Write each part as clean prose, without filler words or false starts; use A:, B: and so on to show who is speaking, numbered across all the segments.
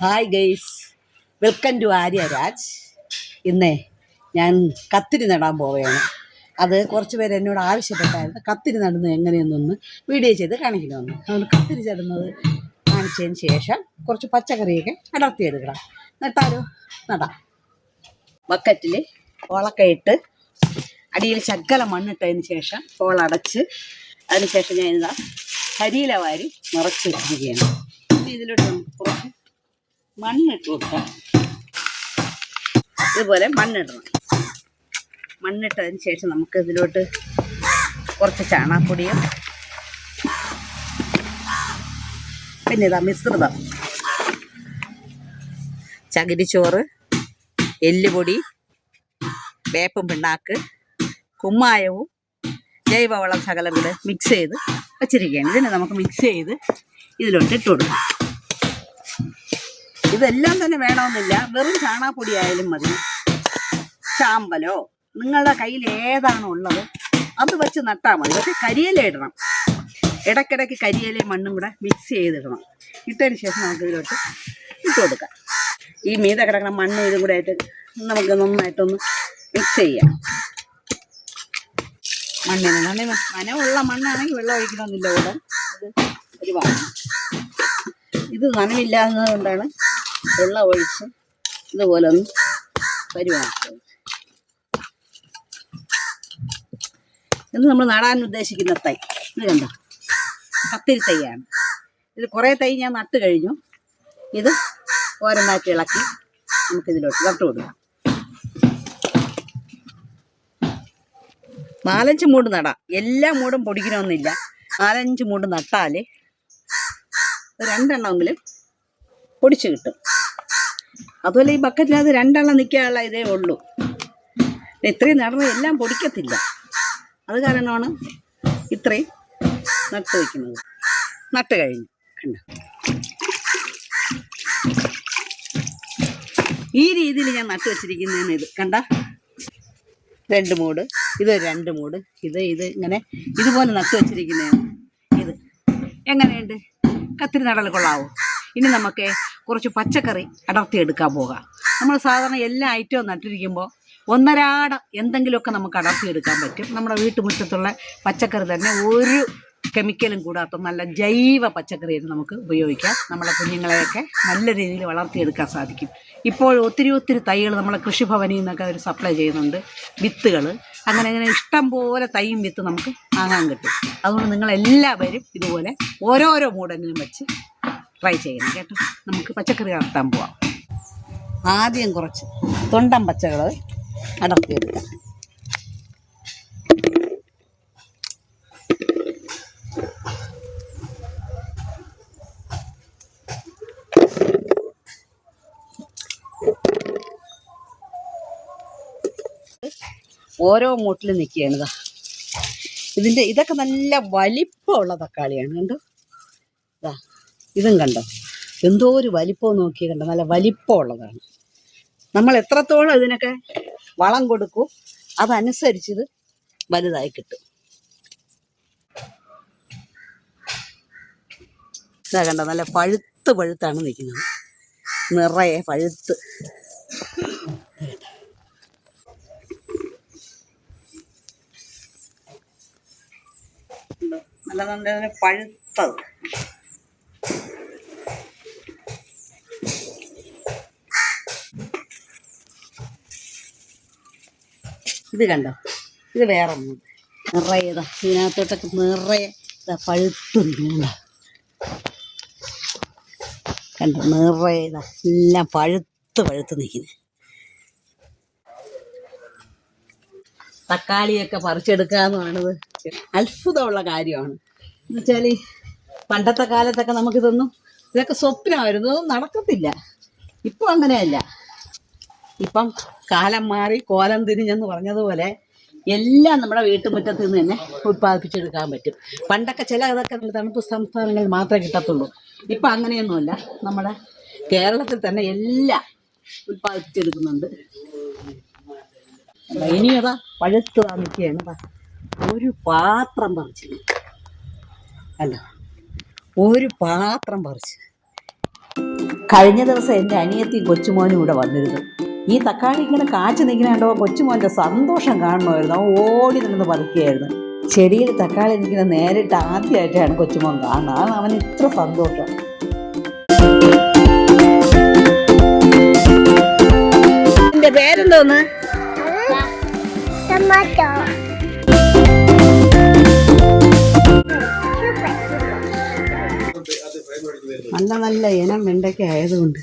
A: Hi guys, welcome to Arya Raj. ഇന്നേ ഞാൻ കത്തിരി നടാൻ പോവുകയാണ്. അത് കുറച്ച് പേര് എന്നോട് ആവശ്യപ്പെട്ടായിരുന്നു കത്തിരി നടുന്നത് എങ്ങനെയെന്നൊന്ന് വീഡിയോ ചെയ്ത് കാണിക്കണമെന്ന്. അതുകൊണ്ട് കത്തിരി നടുന്നത് കാണിച്ചതിന് ശേഷം കുറച്ച് പച്ചക്കറിയൊക്കെ അടർത്തിയെടുക്കണം. നട്ടാലോ? നടാം. ബക്കറ്റിൽ ഓളൊക്കെ ഇട്ട് അടിയിൽ ശകല മണ്ണിട്ടതിന് ശേഷം ഓളടച്ച് അതിന് ശേഷം ഞാൻ ഇതാ കരിയില വാരി നിറച്ച് വെച്ചിരിക്കുകയാണ്. ഇതിലോട്ട് കുറച്ച് മണ്ണിട്ട് കൊടുക്കാം. ഇതുപോലെ മണ്ണിടണം. മണ്ണിട്ടതിന് ശേഷം നമുക്ക് ഇതിലോട്ട് കുറച്ച് ചാണകപ്പൊടിയും പിന്നെ ഇതാ മിശ്രിതം ചകിരിച്ചോറ്, എല്ലുപൊടി, വേപ്പും പിണ്ണാക്ക്, കുമ്മായവും ജൈവവളം ശകലം കൂടെ മിക്സ് ചെയ്ത് വച്ചിരിക്കുകയാണ്. ഇതിനെ നമുക്ക് മിക്സ് ചെയ്ത് ഇതിലോട്ട് ഇട്ട് കൊടുക്കാം. ഇതെല്ലാം തന്നെ വേണമെന്നില്ല, വെറും ചാണകപ്പൊടി ആയാലും മതി. ചാമ്പലോ നിങ്ങളുടെ കയ്യിൽ ഏതാണോ ഉള്ളത് അത് വെച്ച് നട്ടാൽ മതി. പക്ഷേ കരിയില ഇടണം. ഇടയ്ക്കിടയ്ക്ക് കരിയിലയും മണ്ണും കൂടെ മിക്സ് ചെയ്തിടണം. ഇട്ടതിന് ശേഷം നമുക്ക് ഇതിലോട്ട് ഇട്ട് കൊടുക്കാം. ഈ മീത കിടക്കുന്ന മണ്ണും ഇതും കൂടെ ആയിട്ട് നമുക്ക് നന്നായിട്ടൊന്ന് മിക്സ് ചെയ്യാം. മണ്ണിന് നനവുള്ള മണ്ണാണെങ്കിൽ വെള്ളം ഒഴിക്കണമെന്നില്ല. കൂടെ അത് ഒരു വാങ്ങണം. ഇത് നനവില്ലാത്തത് കൊണ്ടാണ് വെള്ളം ഒഴിച്ച് ഇതുപോലെ ഒന്ന് പരിവാക്കുന്നത്. ഇത് നമ്മൾ നടാൻ ഉദ്ദേശിക്കുന്ന തൈ ഇത് കണ്ടോ, കത്തിരി തൈയാണ്. ഇത് കുറേ തൈ ഞാൻ നട്ട് കഴിഞ്ഞു. ഇത് ഓരോന്നാക്കി ഇളക്കി നമുക്കിതിലോട്ട് നട്ട് കൊടുക്കാം. 4-5 മൂട് നടാം. എല്ലാ മൂടും പൊടിക്കണമെന്നില്ല. 4-5 മൂട് നട്ടാൽ 2 എണ്ണമെങ്കിലും പൊടിച്ച് കിട്ടും. അതുപോലെ ഈ ബക്കറ്റിനകത്ത് 2 എണ്ണം നിൽക്കാനുള്ള ഇതേ ഉള്ളൂ. ഇത്രയും നടന്നത് എല്ലാം പൊടിക്കത്തില്ല. അത് കാരണമാണ് ഇത്രയും നട്ട് വയ്ക്കുന്നത്. നട്ട് കഴിഞ്ഞു കണ്ട. ഈ രീതിയിൽ ഞാൻ നട്ട് വെച്ചിരിക്കുന്നതാണ്. ഇത് കണ്ട, 2 മൂട്, ഇത് 2 മൂട്, ഇത് ഇങ്ങനെ ഇതുപോലെ നട്ട് വെച്ചിരിക്കുന്നതാണ്. ഇത് എങ്ങനെയുണ്ട്? കത്തിരി നടൽ കൊള്ളാവോ? ഇനി നമുക്ക് കുറച്ച് പച്ചക്കറി അടർത്തിയെടുക്കാൻ പോകാം. നമ്മൾ സാധാരണ എല്ലാ ഐറ്റവും നട്ടിരിക്കുമ്പോൾ ഒന്നരാടം എന്തെങ്കിലുമൊക്കെ നമുക്ക് അടർത്തിയെടുക്കാൻ പറ്റും. നമ്മുടെ വീട്ടുമുറ്റത്തുള്ള പച്ചക്കറി തന്നെ ഒരു കെമിക്കലും കൂടാത്ത നല്ല ജൈവ പച്ചക്കറിയായിട്ട് നമുക്ക് ഉപയോഗിക്കാം. നമ്മളെ കുഞ്ഞുങ്ങളെയൊക്കെ നല്ല രീതിയിൽ വളർത്തിയെടുക്കാൻ സാധിക്കും. ഇപ്പോൾ ഒത്തിരി തൈകൾ നമ്മളെ കൃഷിഭവനിൽ നിന്നൊക്കെ അവർ സപ്ലൈ ചെയ്യുന്നുണ്ട്, വിത്തുകൾ. അങ്ങനെ ഇഷ്ടം പോലെ തൈയും വിത്ത് നമുക്ക് വാങ്ങാൻ കിട്ടും. അതുകൊണ്ട് നിങ്ങളെല്ലാവരും ഇതുപോലെ ഓരോരോ മൂടെങ്കിലും വെച്ച് ട്രൈ ചെയ്യണം കേട്ടോ. നമുക്ക് പച്ചക്കറി അടർത്താൻ പോവാം. ആദ്യം കുറച്ച് തൊണ്ടൻ പച്ചകൾ അടർത്തിയെടുക്കാം. ഓരോ മൂട്ടിലും നിൽക്കുകയാണ്. ഇതൊക്കെ നല്ല വലിപ്പമുള്ള തക്കാളിയാണ്. കണ്ടോ, ഇതും കണ്ടോ, എന്തോ ഒരു വലിപ്പം നോക്കി കണ്ടോ, നല്ല വലിപ്പമുള്ളതാണ്. നമ്മൾ എത്രത്തോളം ഇതിനൊക്കെ വളം കൊടുക്കും അതനുസരിച്ച് ഇത് വലുതായി കിട്ടും. ഇതാ കണ്ടോ, നല്ല പഴുത്താണ് നിൽക്കുന്നത്, നിറയെ പഴുത്ത്. നല്ല പഴുത്തത്. ഇത് കണ്ടോ, ഇത് വേറെ ഒന്ന് നിറയെ ഇതിനകത്തോട്ടൊക്കെ നിറയെ പഴുത്ത് നിൽക്കുന്നുണ്ടോ. കണ്ടോ, നിറയെ എല്ലാം പഴുത്ത് നിൽക്കുന്നത്. തക്കാളിയൊക്കെ പറിച്ചെടുക്കുക എന്ന് പറയുന്നത് അത്ഭുതമുള്ള കാര്യമാണ്. എന്നുവെച്ചാൽ പണ്ടത്തെ കാലത്തൊക്കെ ഇതൊക്കെ സ്വപ്നമായിരുന്നു, നടക്കത്തില്ല. ഇപ്പം അങ്ങനെയല്ല. ഇപ്പം കാലം മാറി കോലം തിരിഞ്ഞെന്ന് പറഞ്ഞതുപോലെ എല്ലാം നമ്മുടെ വീട്ടുമുറ്റത്ത് നിന്ന് തന്നെ ഉൽപ്പാദിപ്പിച്ചെടുക്കാൻ പറ്റും. പണ്ടൊക്കെ ഇതൊക്കെ തണുപ്പ് സംസ്ഥാനങ്ങളിൽ മാത്രമേ കിട്ടത്തുള്ളൂ. ഇപ്പം അങ്ങനെയൊന്നുമല്ല. നമ്മുടെ കേരളത്തിൽ തന്നെ എല്ലാം ഉൽപ്പാദിപ്പിച്ചെടുക്കുന്നുണ്ട്. ഇനിയതാ പഴുത്ത് നിൽക്കുകയാണ്. ഒരു പാത്രം പറിച്ച് അല്ല, ഒരു പാത്രം പറിച്ച് കഴിഞ്ഞ ദിവസം എൻ്റെ അനിയത്തിയും കൊച്ചുമോനും ഇവിടെ വന്നിരുന്നു. ഈ തക്കാളി ഇങ്ങനെ കാച്ചു നിൽക്കുന്ന കണ്ടപ്പോൾ കൊച്ചുമോൻ്റെ സന്തോഷം കാണണമായിരുന്നു. അവൻ ഓടി നിന്ന് പറിക്കുകയായിരുന്നു. ചെടിയിൽ തക്കാളി നിൽക്കുന്ന നേരിട്ട് ആദ്യമായിട്ടാണ് കൊച്ചുമോൻ കാണുന്നത്. അതാണ് അവന് ഇത്ര സന്തോഷം. എൻ്റെ പേരെന്തോന്ന്?
B: ടൊമാറ്റോ.
A: നല്ല നല്ല ഇനം വെണ്ടയ്ക്ക ആയതുകൊണ്ട്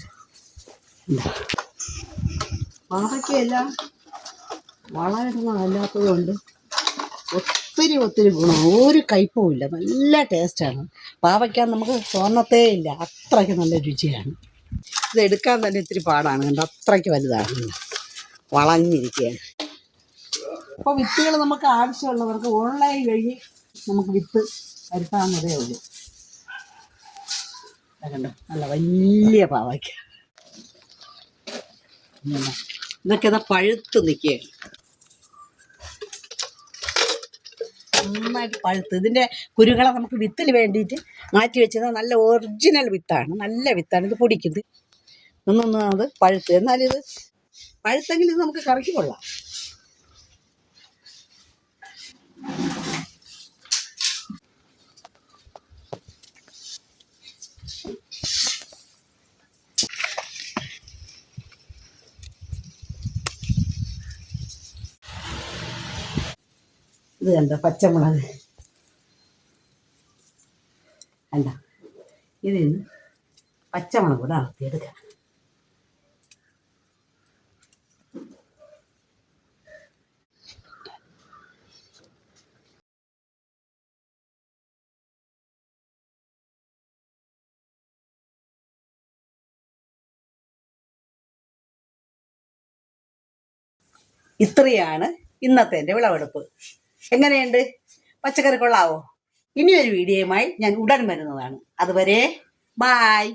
A: പാവയ്ക്കയെല്ലാം വളരുന്നതല്ലാത്തത് കൊണ്ട് ഒത്തിരി ഗുണം, ഒരു കയ്പും ഇല്ല, നല്ല ടേസ്റ്റാണ്. പാവയ്ക്കാൻ നമുക്ക് തോന്നത്തേ ഇല്ല, അത്രയ്ക്ക് നല്ല രുചിയാണ്. ഇത് എടുക്കാൻ തന്നെ ഇത്തിരി പാടാണ്, കണ്ട് അത്രയ്ക്ക് വലുതാണ്, വളഞ്ഞിരിക്കുകയാണ്. അപ്പോൾ വിത്തുകൾ നമുക്ക് ആവശ്യമുള്ളവർക്ക് ഓൺലൈൻ വഴി നമുക്ക് വിത്ത് വരുത്താവുന്നതേ ഉള്ളൂ. കണ്ടോ, നല്ല വലിയ പാവയ്ക്ക. ഇതൊക്കെ പഴുത്ത് നിൽക്കുകയാണ്, നന്നായിട്ട് പഴുത്ത്. ഇതിൻ്റെ കുരുകളെ നമുക്ക് വിത്തിന് വേണ്ടിയിട്ട് മാറ്റി വെച്ചത് നല്ല ഒറിജിനൽ വിത്താണ്, നല്ല വിത്താണ്. ഇത് പൊടിക്കുന്നത് ഒന്നൊന്നും അത് പഴുത്ത്, എന്നാലിത് പഴുത്തെങ്കിൽ ഇത് നമുക്ക് കറിക്ക് കൊള്ളാം. ഇത് കണ്ടോ പച്ചമുളക്, കണ്ട ഇതിൽ നിന്ന് പച്ചമുളക് കൂടെ അടർത്തിയെടുക്കാം. ഇത്രയാണ് ഇന്നത്തെ എൻ്റെ വിളവെടുപ്പ്. എങ്ങനെയുണ്ട്? പച്ചക്കറി കൊള്ളാവോ? ഇനിയൊരു വീഡിയോയുമായി ഞാൻ ഉടൻ വരുന്നതാണ്. അതുവരെ ബായ്.